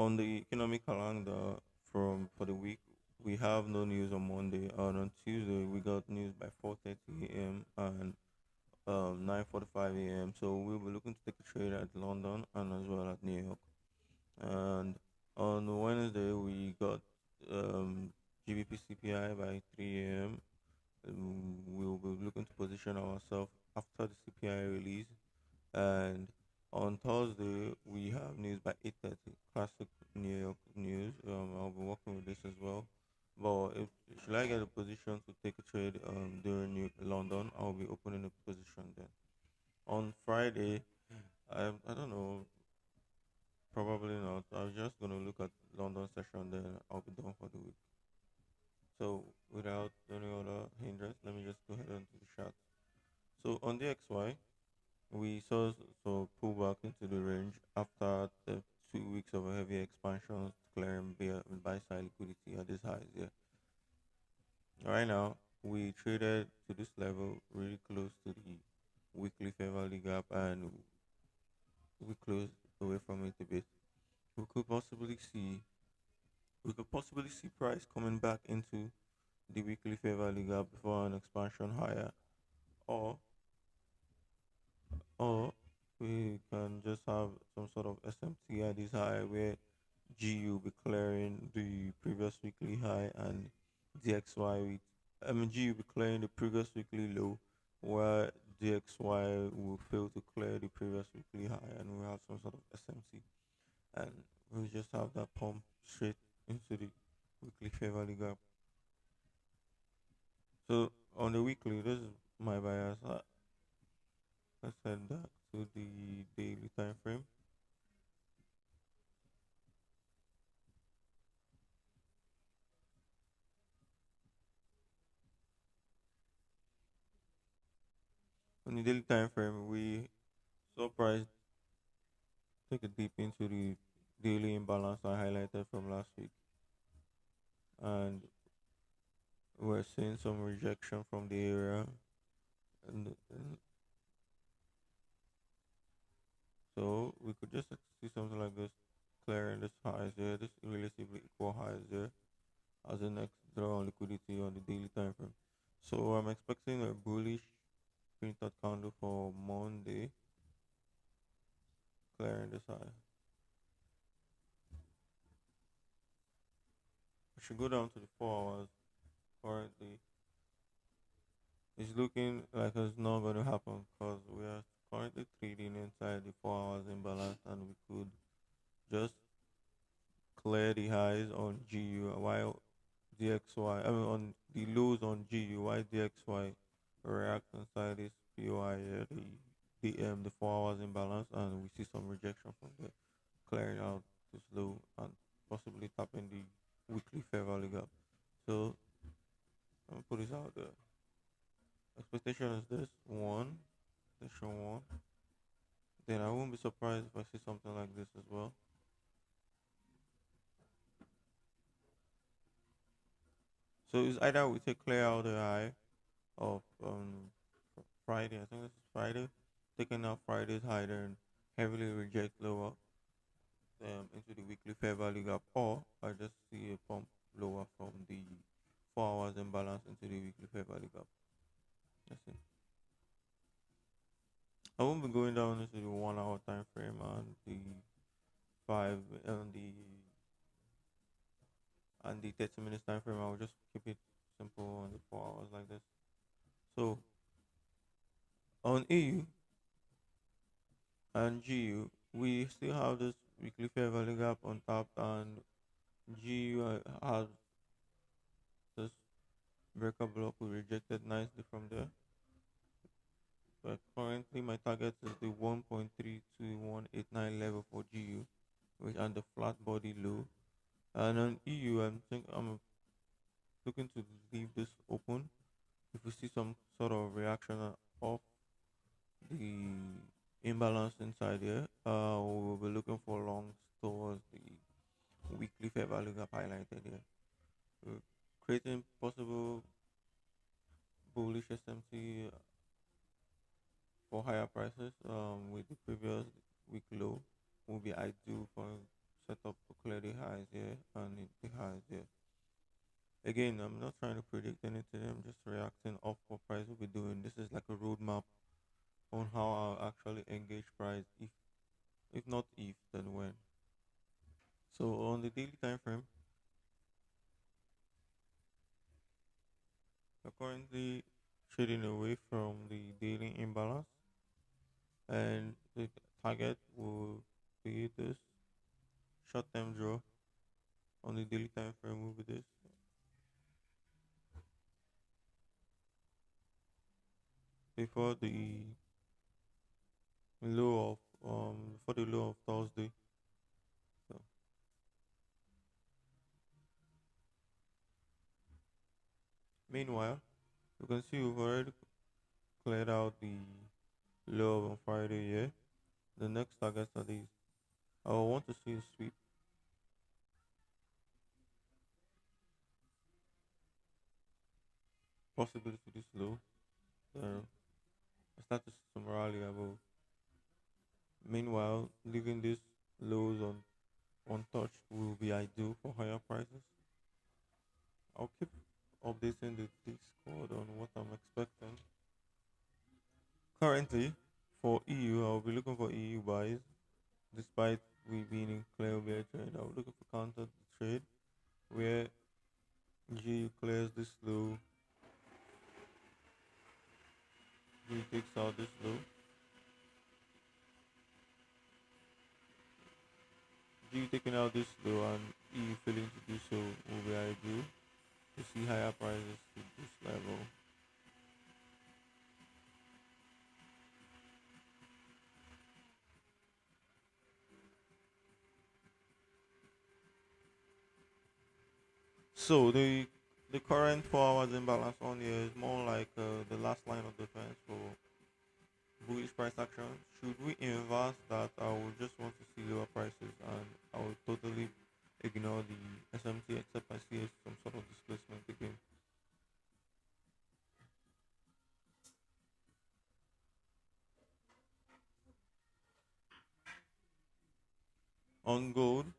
on the economic calendar for the week, we have no news on Monday. And on Tuesday, we got news by 4:30 a.m. and 9:45 a.m. So we'll be looking to take a trade at London and as well at New York. And on Wednesday, we got GBP CPI by 3 a.m. We'll be looking to position ourselves after the CPI release. And on Thursday, we have news by 8:30. Classic New York news. I'll be working with this as well. But if should I get a position to take a trade during London, I'll be opening a position then. On Friday, I don't know, probably not. I'm just gonna look at London session, then I'll be done for the week. So without any other hindrance, let me just go ahead and do the chart. So on the XY, we saw pull back into the range after the 2 weeks of a heavy expansion, clearing buy side liquidity at this highs here. Right now, we traded to this level really close to the weekly fair value gap, and we closed away from it a bit. We could possibly see we could possibly see price coming back into the weekly fair value gap before an expansion higher, or or we can just have some sort of SMT at this high where GU be clearing the previous weekly high and DXY with G will be clearing the previous weekly low, where DXY will fail to clear the previous weekly high, and we have some sort of SMC, and we just have that pump straight into the weekly fair value gap. So on the weekly, this is my bias. Let's head back to the daily time frame. On the daily time frame, we saw price take a dip into the daily imbalance I highlighted from last week, and we're seeing some rejection from the area, and so we could just see something like this clearing this highs there, this relatively equal highs there as the next draw on liquidity on the daily time frame. So I'm expecting a bullish printed candle for Monday, clearing this high. I should go down to the 4 hours. Currently, it's looking like it's not going to happen because we are currently trading inside the 4 hours imbalance, and we could just clear the highs on GU while DXY, I mean on the lows on GU, while DXY react inside this POI here, the 4 hours imbalance, and we see some rejection from there, clearing out this low and possibly tapping the weekly fair value gap. So I'm put this out there. Expectation is this one, expectation one. Then I won't be surprised if I see something like this as well. So it's either we take clear out the high of Friday. I think this is Friday. Taking out Friday's high there and heavily reject lower into the weekly fair value gap, or I just see a pump lower from the 4 hours imbalance into the weekly fair value gap. That's it. I won't be going down into the 1 hour time frame and the five and the 30 minutes time frame. I will just keep it simple on the 4 hours like this. So on EU and GU, we still have this weekly fair value gap on top, and GU has this breaker block we rejected nicely from there. But currently, my target is the 1.32189 level for GU, which and the flat body low. And on EU, I'm looking to leave this open. If we see some sort of reaction of the imbalance inside here, we will be looking for longs towards the weekly fair value gap highlighted here. Creating possible bullish SMT for higher prices with the previous week low will be ideal for set up to clear the highs here and the highs here. Again, I'm not trying to predict anything. I'm just reacting off what price will be doing. This is like a roadmap on how I'll actually engage price. If not if, then when. So on the daily time frame, we're currently trading away from the daily imbalance, and the target will be this short-term draw on the daily time frame will be this before the low before the low of Thursday. So meanwhile, you can see we've already cleared out the low on Friday here. The next targets are these. I will want to see a sweep possibly to this low. Then I start to see some rally above. Meanwhile, leaving these lows untouched will be ideal for higher prices. I'll keep updating the Discord on what I'm expecting. Currently, for EU, I'll be looking for EU buys. Despite we being in clear bear trade, I'll be looking for counter trade where GU clears this low, GU takes out this low, GU taking out this low, and EU failing to do so will be ideal to see higher prices to this level. So the current 4 hours imbalance on here is more like the last line of defense for bullish price action. Should we invest that, I would just want to see lower prices and I would totally ignore the SMT except I see some sort of displacement again. On gold,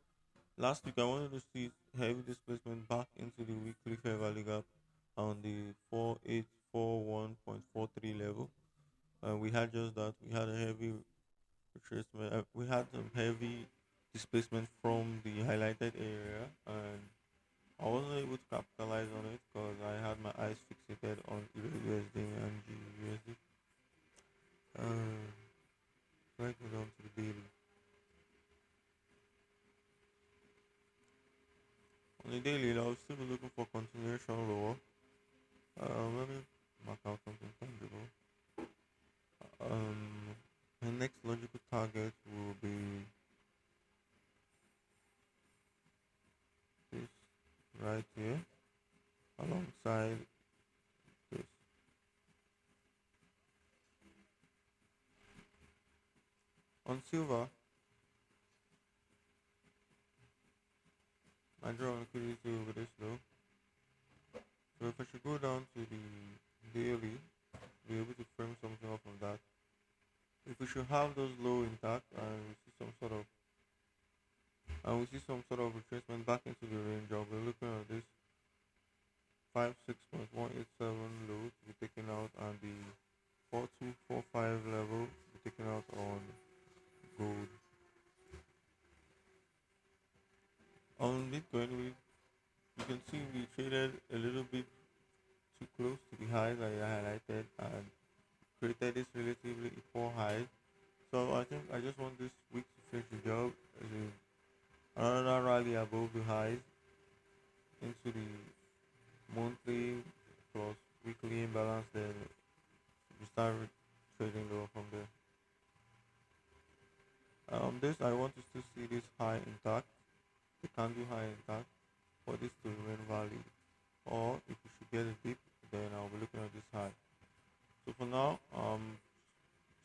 last week I wanted to see heavy displacement back into the weekly fair value gap on the 4841.43 level. And we had just that. We had a heavy retracement. We had some heavy displacement from the highlighted area, and I wasn't able to capitalize on it because I had my eyes fixated on either USD and GUSD. Right down to the daily. On the daily, I'll still be looking for continuation lower. Let me mark out something tangible. The next logical target will be this right here, alongside this. On silver, my draw on liquidity over this low. So if I should go down to the daily, be able to frame something off of that. If we should have those low intact and we see some sort of retracement back into the range, I'll be looking at this 56.187 low to be taken out and the 4245 level to be taken out on gold. On Bitcoin, you can see we traded a little bit too close to the highs I highlighted and created this relatively equal high. So I think I just want this week to finish the job as another rally above the highs into the monthly plus weekly imbalance. Then we start trading lower from there. This I want to still see this high intact, the candle high intact, for this to remain valid. Or if we should get a dip, then I'll be looking at this high. So for now,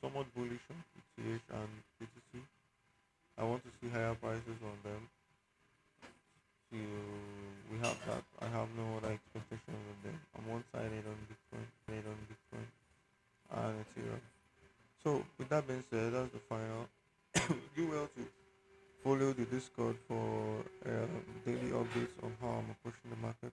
somewhat bullish on ETH and BTC. I want to see higher prices on them. So we have that. I have no other expectations on them. I'm one sided on Bitcoin, paid on Bitcoin and Ethereum. So with that being said, that's the final. Do well to follow the Discord for daily updates on how I'm approaching the market.